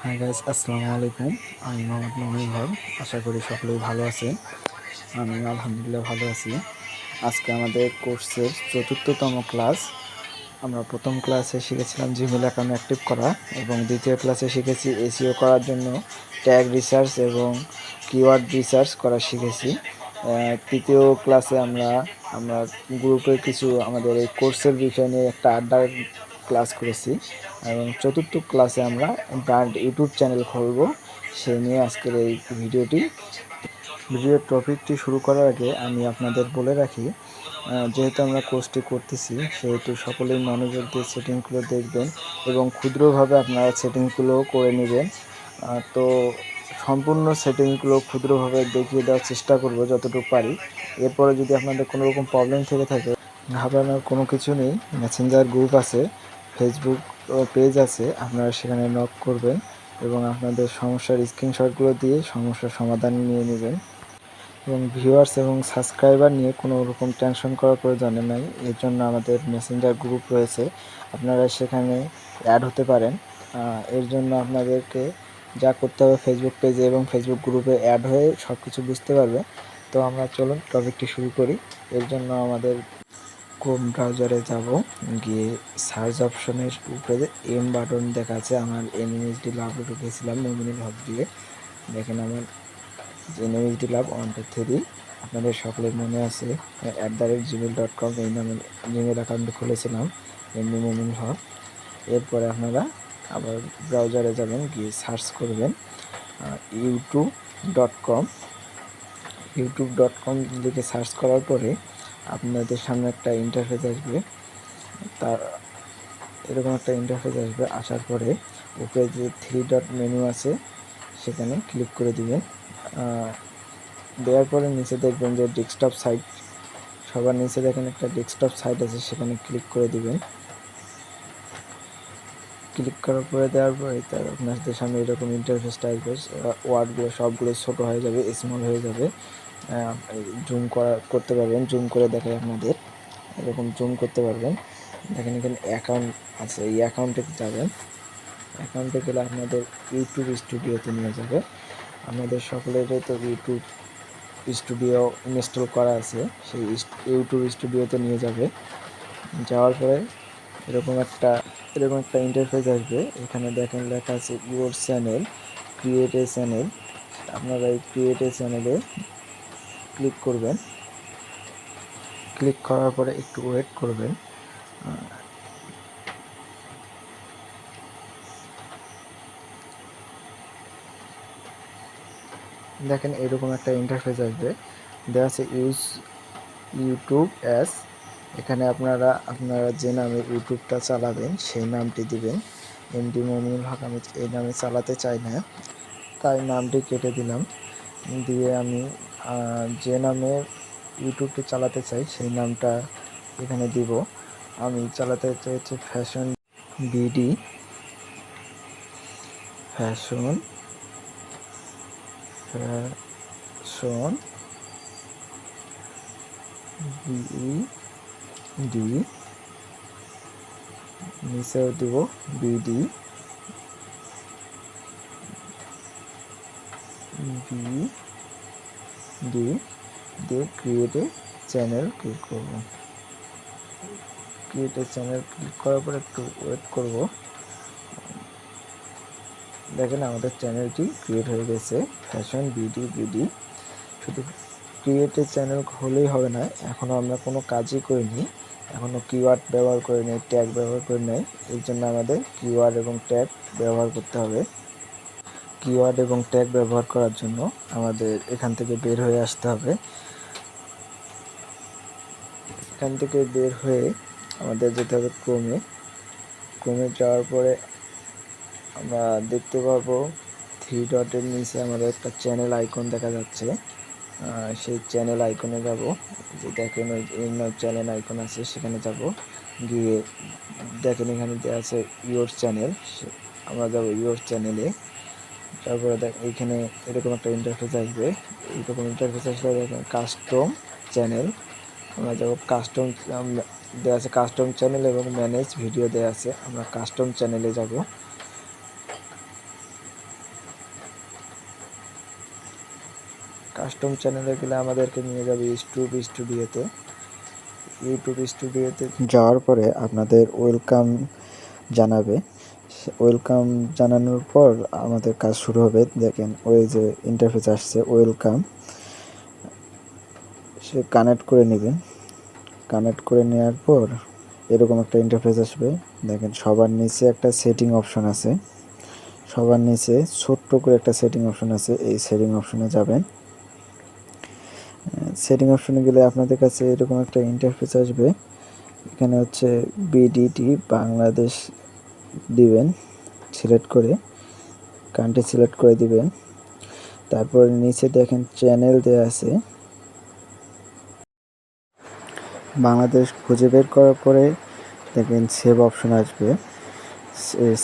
Hi guys, আসসালামু আলাইকুম। আমি মোহাম্মদ মমিনুল হক। আশা করি সকলেই ভালো আছেন। আমি আলহামদুলিল্লাহ ভালো আছি। আজকে আমাদের কোর্সের ৪র্থতম ক্লাস। আমরা প্রথম ক্লাসে শিখেছিলাম জিমেল অ্যাকাউন্ট অ্যাক্টিভ করা এবং দ্বিতীয় ক্লাসে শিখেছি এসইও করার জন্য ট্যাগ রিসার্চ এবং কিওয়ার্ড রিসার্চ করা শিখেছি। তৃতীয় ক্লাসে আমরা গ্রুপে কিছু আমাদের এই কোর্সের বিষয় নিয়ে একটা আড্ডার ক্লাস করেছি এবং চতুর্থ ক্লাসে আমরা ব্র্যান্ড ইউটিউব চ্যানেল খুলব, সেই নিয়ে আজকের এই ভিডিওর টপিকটি শুরু করার আগে আমি আপনাদের বলে রাখি, যেহেতু আমরা কোর্সটি করতেছি সেহেতু সকলেই মনোযোগ দিয়ে সেটিংসগুলো দেখবেন এবং ক্ষুদ্রভাবে আপনারা সেটিংসগুলো করে নেবেন। তো সম্পূর্ণ সেটিংসগুলো ক্ষুদ্রভাবে দেখিয়ে দেওয়ার চেষ্টা করব যতটুকু পারি। এরপরে যদি আপনাদের কোনো রকম প্রবলেম থেকে থাকে, ঘাবড়ানোর কোনো কিছু নেই। মেসেঞ্জার গ্রুপ আছে, ফেসবুক পেজ আছে, আপনারা সেখানে নক করবেন এবং আপনাদের সমস্যার স্ক্রিনশটগুলো দিয়ে সমস্যার সমাধান নিয়ে নেবেন। এবং ভিউয়ার্স এবং সাবস্ক্রাইবার নিয়ে কোনো রকম টেনশন করার প্রয়োজন নাই। এর জন্য আমাদের মেসেঞ্জার গ্রুপ রয়েছে, আপনারা সেখানে অ্যাড হতে পারেন। এর জন্য আপনাদেরকে যা করতে হবে, ফেসবুক পেজে এবং ফেসবুক গ্রুপে অ্যাড হয়ে সব কিছু বুঝতে পারবে। তো আমরা চলুন টপিকটি শুরু করি। এর জন্য আমাদের ক্রোম ব্রাউজারে যাব, গিয়ে সার্চ অপশনের উপরে এম বাটন দেখা আছে। আমার এনএমএসডি লাভ ঢুকেছিলাম মমিনুল হক দিয়ে। দেখেন আমার এনএমএসডি লাভ 123, আপনাদের সকলের মনে আছে @gmail.com এই নামে জিমেল অ্যাকাউন্ট খুলেছিলাম, এমনি মমিনুল হক। এরপরে আপনারা আবার ব্রাউজারে যাবেন, গিয়ে সার্চ করবেন youtube.com। youtube.com লিখে সার্চ করার পরে আপনাদের সামনে একটা ইন্টারফেস আসবে। তার এরকম একটা ইন্টারফেস আসবে। আসার পরে উপরে যে 3 ডট মেনু আছে সেখানে ক্লিক করে দিবেন। দেওয়ার পরে নিচে দেখবেন যে ডেস্কটপ সাইট, সবার নিচে দেখেন একটা ডেস্কটপ সাইট আছে, সেখানে ক্লিক করে দিবেন। ক্লিক করার পরে দেওয়ার পরে তার আপনাদের সামনে এরকম ইন্টারফেসটা আসবে। ওয়ার্ডগুলো সবগুলো ছোট হয়ে যাবে, স্মল হয়ে যাবে। জুম করতে পারবেন, জুম করে দেখায় আপনাদের, এরকম জুম করতে পারবেন। দেখেন এখানে অ্যাকাউন্ট আছে, এই অ্যাকাউন্টে যাবেন। অ্যাকাউন্টে গেলে আপনাদের ইউটিউব স্টুডিওতে নিয়ে যাবে। আপনাদের সকলেরই তো ইউটিউব স্টুডিও ইনস্টল করা আছে, সেই ইউটিউব স্টুডিওতে নিয়ে যাবে। যাওয়ার পরে এরকম একটা ইন্টারফেস আসবে। এখানে দেখেন লেখা আছে your channel, create a channel. আপনারা এই ক্রিয়েট এ চ্যানেলে ক্লিক করবেন। ক্লিক করার পরে একটু ওয়েট করবেন। দেখেন এরকম একটা ইন্টারফেস আসবে, দেওয়া আছে ইউজ ইউটিউব অ্যাস। এখানে আপনারা যে নামে ইউটিউবটা চালাবেন সেই নামটি দিবেন। এমডি মমিনুল হক আমি এই নামে চালাতে চাই না, তাই নামটি কেটে দিলাম। দিয়ে আমি যে নামে ইউটিউবটি চালাতে চাই সেই নামটা এখানে দিব। আমি চালাতে চাইছি ফ্যাশন বিডি, ফ্যাশন বিডি, নিচেও দিব বিডি দিয়ে ক্রিয়েট এ চ্যানেল ক্লিক করব। ক্রিয়েট এ চ্যানেল ক্লিক করার পর একটু ওয়েট করব। দেখেন আমাদের চ্যানেলটি ক্রিয়েট হয়ে গেছে, ফ্যাশন বিডি। শুধু ক্রিয়েট এ চ্যানেল হলেই হবে না, এখনও আমরা কোনো কাজই করিনি, এখনও কিওয়ার্ড ব্যবহার করে নেই, ট্যাগ ব্যবহার করে নেই। এর জন্য আমাদের কিওয়ার্ড এবং ট্যাগ ব্যবহার করতে হবে। কিওয়ার্ড এবং ট্যাগ ব্যবহার করার জন্য আমাদের এখান থেকে বের হয়ে আসতে হবে। এখান থেকে বের হয়ে আমাদের যেতে হবে ক্রোমে যাওয়ার পরে আমরা দেখতে পাবো 3 ডটের নিচে আমাদের একটা চ্যানেল আইকন দেখা যাচ্ছে। সেই চ্যানেল আইকনে যাব, যে দেখেন ওই চ্যানেল আইকন আছে সেখানে যাব। গিয়ে দেখেন এখানে দেওয়া আছে ইউর চ্যানেল, আমরা যাব ইউর চ্যানেলে। তারপরে এইখানে এরকম একটা ইন্টারফেস আসবে। এইরকম ইন্টারফেস আসলে দেখেন কাস্টম চ্যানেল, আমরা যাব কাস্টম, দেওয়া আছে কাস্টম চ্যানেল এবং ম্যানেজ ভিডিও দেওয়া আছে, আমরা কাস্টম চ্যানেলে যাব। কাস্টম চ্যানেলে গেলে আমাদেরকে নিয়ে যাবে স্টুডিওতে। ইউটিউব স্টুডিওতে যাওয়ার পরে আপনাদের ওয়েলকাম জানাবে। ওয়েলকাম জানানোর পর আমাদের কাজ শুরু হবে। দেখেন ওই যে ইন্টারফেস আসছে ওয়েলকাম, সে কানেক্ট করে নেবেন। কানেক্ট করে নেওয়ার পর এরকম একটা ইন্টারফেস আসবে। দেখেন সবার নিচে একটা সেটিং অপশন আছে, সবার নিচে ছোট্ট করে একটা সেটিং অপশন আছে। এই সেটিং অপশনে যাবেন। সেটিং অপশনে গেলে আপনাদের কাছে এরকম একটা ইন্টারফেস আসবে। এখানে হচ্ছে বিডিটি বাংলাদেশ দিবেন, সিলেক্ট করে কান্ট্রি সিলেক্ট করে দিবেন। তারপর নিচে দেখেন চ্যানেল দেওয়া আছে। বাংলাদেশ খুঁজে বের করার পরে দেখেন সেভ অপশন আসবে,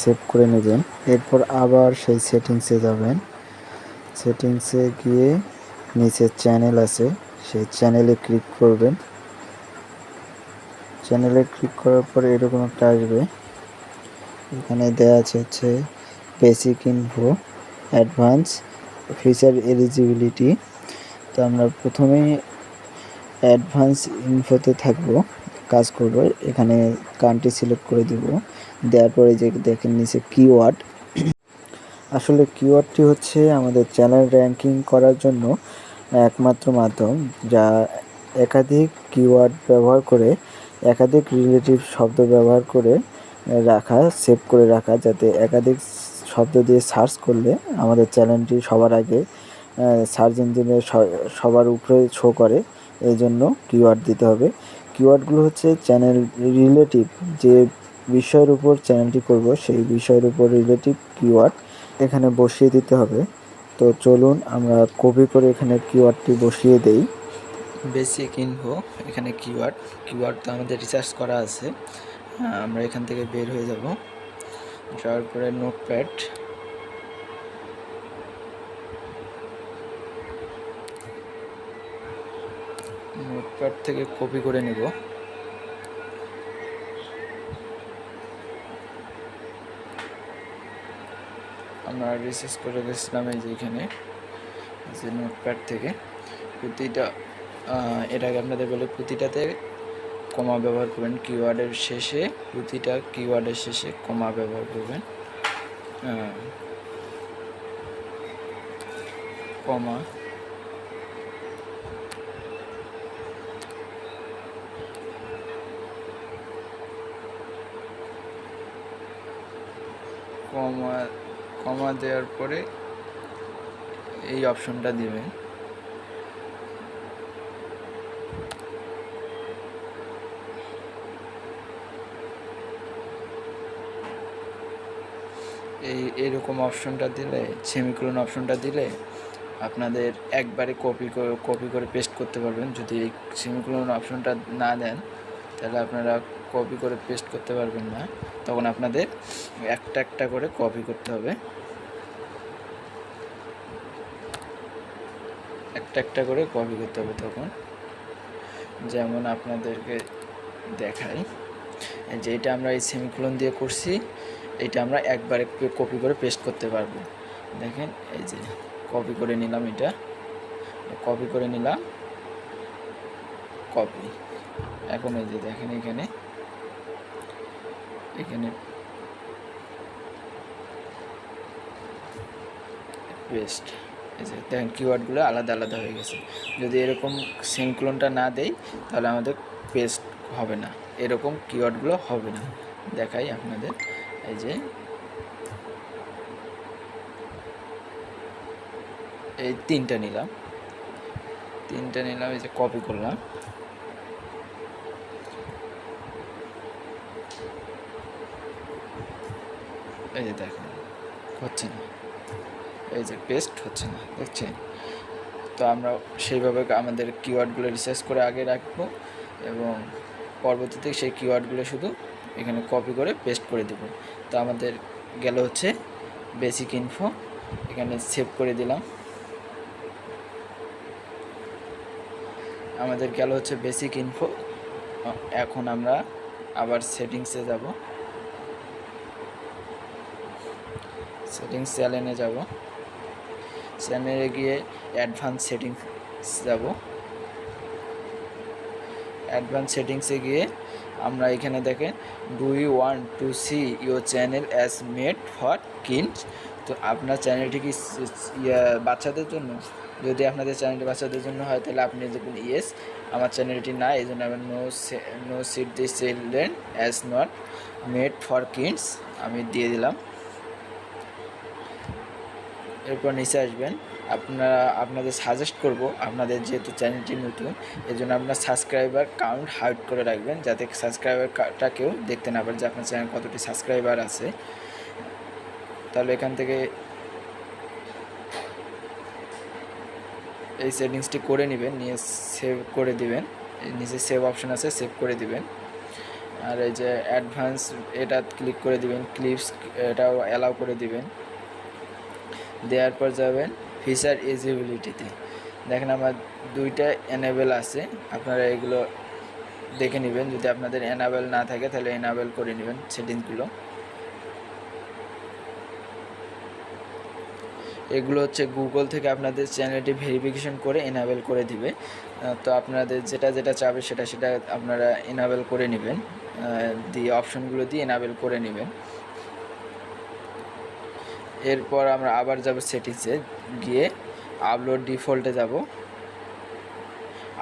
সেভ করে নেবেন। এরপর আবার সেই সেটিংসে যাবেন। সেটিংসে গিয়ে নিচে চ্যানেল আছে, সেই চ্যানেলে ক্লিক করবেন। চ্যানেলে ক্লিক করার পরে এরকম একটা আসবে। এখানে দেওয়া আছে হচ্ছে basic info, advance, feature eligibility. তো আমরা প্রথমেই অ্যাডভান্স ইনফোতে থাকবো, কাজ করব। এখানে কান্ট্রি সিলেক্ট করে দিব। দেওয়ার পরে যে দেখেন নিচে কিওয়ার্ড, আসলে কিওয়ার্ডটি হচ্ছে আমাদের চ্যানেল র্যাঙ্কিং করার জন্য একমাত্র মাধ্যম, যা একাধিক কিওয়ার্ড ব্যবহার করে, একাধিক রিলেটিভ শব্দ ব্যবহার করে রাখা, সেভ করে রাখা, যাতে একাধিক শব্দ দিয়ে সার্চ করলে আমাদের চ্যানেলটি সবার আগে সার্চ ইঞ্জিনে সবার উপরে শো করে। এই জন্য কিওয়ার্ড দিতে হবে। কিওয়ার্ডগুলো হচ্ছে চ্যানেল রিলেটিভ, যে বিষয়ের উপর চ্যানেলটি করব সেই বিষয়ের উপর রিলেটিভ কিওয়ার্ড এখানে বসিয়ে দিতে হবে। তো চলুন আমরা কপি করে এখানে কিওয়ার্ডটি বসিয়ে দেই। বেসিক ইনফো, এখানে কিওয়ার্ড তো আমাদের রিসার্চ করা আছে। আমরা এখান থেকে বের হয়ে যাব। যাওয়ার পরে নোটপ্যাড, থেকে কপি করে নেব। আমরা রিসার্চ করে গেছিলাম এই যে এখানে যে নোটপ্যাড থেকে প্রতিটা, এটাকে আপনাদের বলে প্রতিটাতে কমা ব্যবহার করবেন। কিওয়ার্ডের শেষে, প্রতিটা কিওয়ার্ডের শেষে কমা ব্যবহার করবেন। কমা, কমা দেওয়ার পরে এই অপশনটা দিবেন। এরকম অপশনটা দিলে, সেমিকোলন অপশনটা দিলে আপনাদের একবারে কপি করে পেস্ট করতে পারবেন। যদি এই সেমিকোলন অপশনটা না দেন তাহলে আপনারা কপি করে পেস্ট করতে পারবেন না। তখন আপনাদের একটা একটা করে কপি করতে হবে, একটা একটা করে কপি করতে হবে। তখন যেমন আপনাদেরকে দেখাই, যে এটা আমরা এই সেমিকোলন দিয়ে করছি, এটা আমরা একবারে কপি করে পেস্ট করতে পারবো। দেখেন এই যে কপি করে নিলাম, এটা কপি করে নিলাম, কপি। এখন এই যে দেখেন এখানে পেস্ট, এই যে দেখেন কিওয়ার্ডগুলো আলাদা আলাদা হয়ে গেছে। যদি এরকম সেমিকোলনটা না দেই তাহলে আমাদের পেস্ট হবে না, এরকম কিওয়ার্ডগুলো হবে না। দেখাই আপনাদের, এই যে এই তিনটা নিলাম, এই যে কপি করলাম। এই যে দেখেন হচ্ছে না, এই যে পেস্ট হচ্ছে না, দেখছেন? তো আমরা সেইভাবে আমাদের কিওয়ার্ডগুলো রিসার্চ করে আগে রাখবো এবং পরবর্তীতে সেই কিওয়ার্ডগুলো শুধু এখানে কপি করে পেস্ট করে দেব। তো আমাদের গেল হচ্ছে বেসিক ইনফো, এখানে সেভ করে দিলাম। আমাদের গেল হচ্ছে বেসিক ইনফো। এখন আমরা আবার সেটিংসে যাব, সেটিংস চ্যানেলে যাব। চ্যানেলে গিয়ে অ্যাডভান্স সেটিংস যাব। অ্যাডভান্স সেটিংসে গিয়ে আমরা এখানে দেখেন do you want to see your channel as made for kids. তো আপনার চ্যানেলটি কি বাচ্চাদের জন্য? যদি আপনাদের চ্যানেলটি বাচ্চাদের জন্য হয় তাহলে আপনি দেখুন ইয়েস। আমার চ্যানেলটি না, এই জন্য আমি no set this children as not made for kids আমি দিয়ে দিলাম। এরপর নিচে আসবেন, আপনাদের সাজেস্ট করব, আপনাদের যেহেতু চ্যানেলটি নতুন এই জন্য আপনার সাবস্ক্রাইবার কাউন্ট হাইড করে রাখবেন, যাতে সাবস্ক্রাইবারটা কেউ দেখতে না পারে যে আপনার চ্যানেল কতটি সাবস্ক্রাইবার আছে। তাহলে এখান থেকে এই সেটিংসটি করে নেবেন, নিয়ে সেভ করে দিবেন। নিচে সেভ অপশন আছে, সেভ করে দিবেন। আর এই যে অ্যাডভান্স এটা ক্লিক করে দিবেন, ক্লিপস এটাও অ্যালাউ করে দিবেন। দেওয়ার পর যাবেন ফিচার এলিজিবিলিটিতে, দেখেন আমার দুইটা এনেবেল আছে, আপনারা এগুলো দেখে নেবেন। যদি আপনাদের এনাবেল না থাকে তাহলে এনাবেল করে নেবেন সেটিংসগুলো। এগুলো হচ্ছে গুগল থেকে আপনাদের চ্যানেলটি ভেরিফিকেশন করে এনাবেল করে দিবে। তো আপনাদের যেটা যেটা চাবে সেটা সেটা আপনারা এনাবেল করে নেবেন, দিয়ে অপশনগুলো দিয়ে এনাবেল করে নেবেন। এরপর আমরা আবার যাব সেটিংসে, গিয়ে আপলোড ডিফল্টে যাব।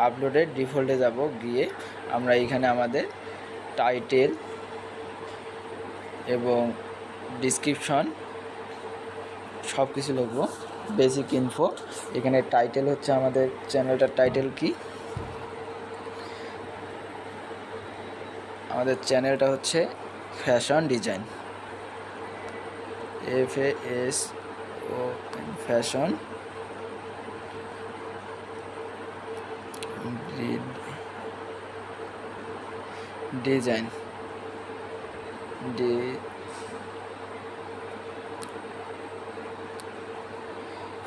আপলোডের ডিফল্টে যাব, গিয়ে আমরা এখানে আমাদের টাইটেল এবং ডিসক্রিপশন সব কিছু লিখব। বেসিক ইনফো, এখানে টাইটেল হচ্ছে আমাদের চ্যানেলটার টাইটেল কি, আমাদের চ্যানেলটা হচ্ছে fashion design, FASO fashion design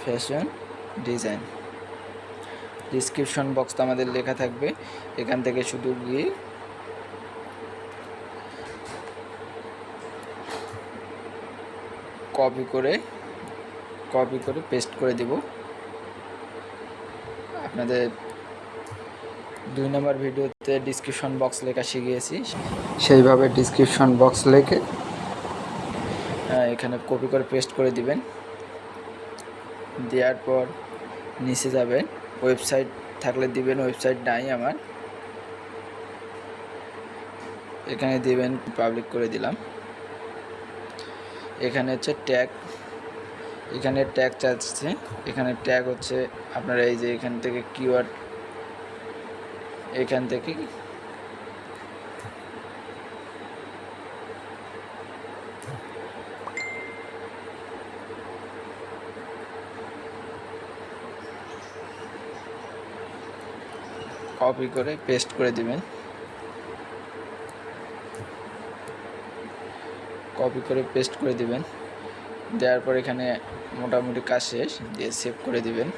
fashion design. Description বক্সটা আমাদের লেখা থাকবে, এখান থেকে শুধু গিয়ে কপি করে পেস্ট করে দেব। আপনাদের 2 নম্বর ভিডিওতে ডিসক্রিপশন বক্স লেখা শিখিয়েছি, সেইভাবে ডিসক্রিপশন বক্স লিখে এখানে কপি করে পেস্ট করে দিবেন। দেওয়ার পর নিচে যাবেন, ওয়েবসাইট থাকলে দিবেন, ওয়েবসাইট নাই আমার, এখানে দিবেন, পাবলিক করে দিলাম। এখানে হচ্ছে ট্যাগ, এখানে ট্যাগ চাচ্ছে, এখানে ট্যাগ হচ্ছে আপনারা এই যে এখান থেকে কিওয়ার্ড, এখান থেকে কপি করে পেস্ট করে দিবেন, কপি করে পেস্ট করে দিবেন। দেওয়ার পর এখানে মোটামুটি কাজ শেষ, দিয়ে সেভ করে দিবেন।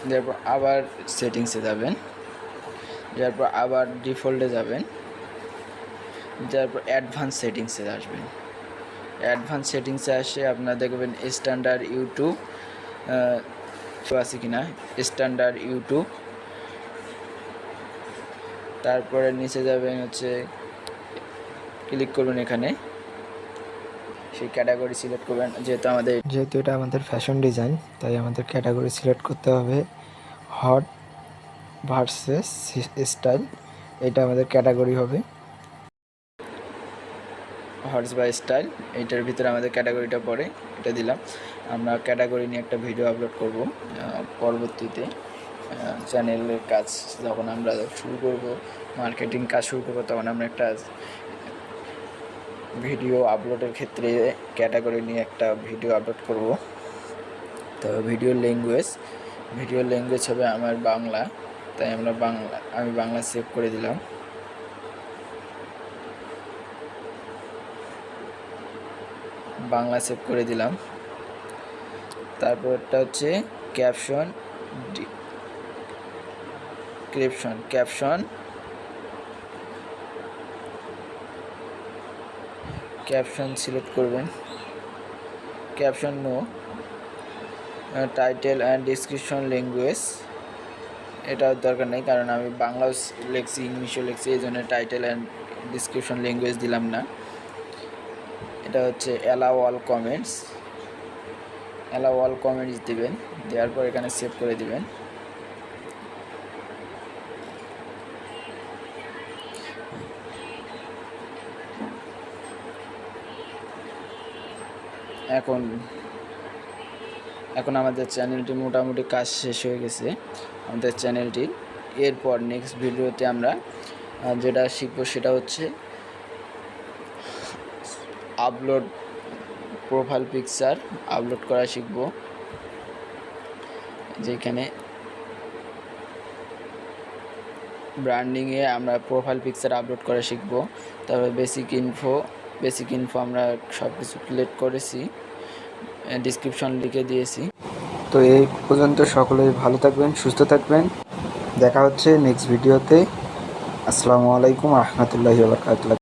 তারপর আবার সেটিংসে যাবেন, তারপর আবার ডিফল্টে যাবেন, তারপর অ্যাডভান্স সেটিংসে আসবেন। অ্যাডভান্স সেটিংসে আসে আপনারা দেখবেন স্ট্যান্ডার্ড ইউটিউব আছে কিনা, স্ট্যান্ডার্ড ইউটিউব। তারপরে নিচে যাবেন হচ্ছে ক্লিক করবেন, এখানে সেই ক্যাটাগরি সিলেক্ট করবেন। যেহেতু এটা আমাদের ফ্যাশন ডিজাইন, তাই আমাদের ক্যাটাগরি সিলেক্ট করতে হবে হট ভার্সেস স্টাইল, এটা আমাদের ক্যাটাগরি হবে হটস বা স্টাইল, এইটার ভিতরে আমাদের ক্যাটাগরিটা পড়ে, এটা দিলাম। আমরা ক্যাটাগরি নিয়ে একটা ভিডিও আপলোড করব পরবর্তীতে। চ্যানেলের কাজ যখন আমরা শুরু করব, মার্কেটিং কাজ শুরু করব, তখন আমরা একটা ভিডিও আপলোডের ক্ষেত্রে ক্যাটাগরি নিয়ে একটা ভিডিও আপলোড করব। তো ভিডিও ল্যাঙ্গুয়েজ হবে আমার বাংলা, তাই আমি বাংলা সেভ করে দিলাম। তারপরটা হচ্ছে ক্যাপশন ক্যাপশন সিলেক্ট করবেন, caption no, title and description language এটা দরকার নেই, কারণ আমি বাংলাও লিখছি ইংলিশও লিখছি, এই জন্য টাইটেল অ্যান্ড ডিসক্রিপশন ল্যাঙ্গুয়েজ দিলাম না। এটা হচ্ছে allow all comments, allow all comments দিবেন, দেওয়ার পর এখানে সেভ করে দিবেন। এখন আমাদের চ্যানেলটি মোটামুটি কাজ শেষ হয়ে গেছে আমাদের চ্যানেলটির। এরপর নেক্সট ভিডিওতে আমরা যেটা শিখবো সেটা হচ্ছে আপলোড প্রোফাইল পিকচার আপলোড করা শিখব, যেখানে ব্র্যান্ডিংয়ে আমরা প্রোফাইল পিকচার আপলোড করা শিখব। তারপর বেসিক ইনফো আমরা সব কিছু সিলেক্ট করেছি, ডিসক্রিপশন লিখে দিয়েছি। তো এই পর্যন্ত সকলেই ভালো থাকবেন, সুস্থ থাকবেন, দেখা হচ্ছে নেক্সট ভিডিওতে। আসসালামু আলাইকুম রহমতুল্লাহি ওয়া বারাকাতুহু।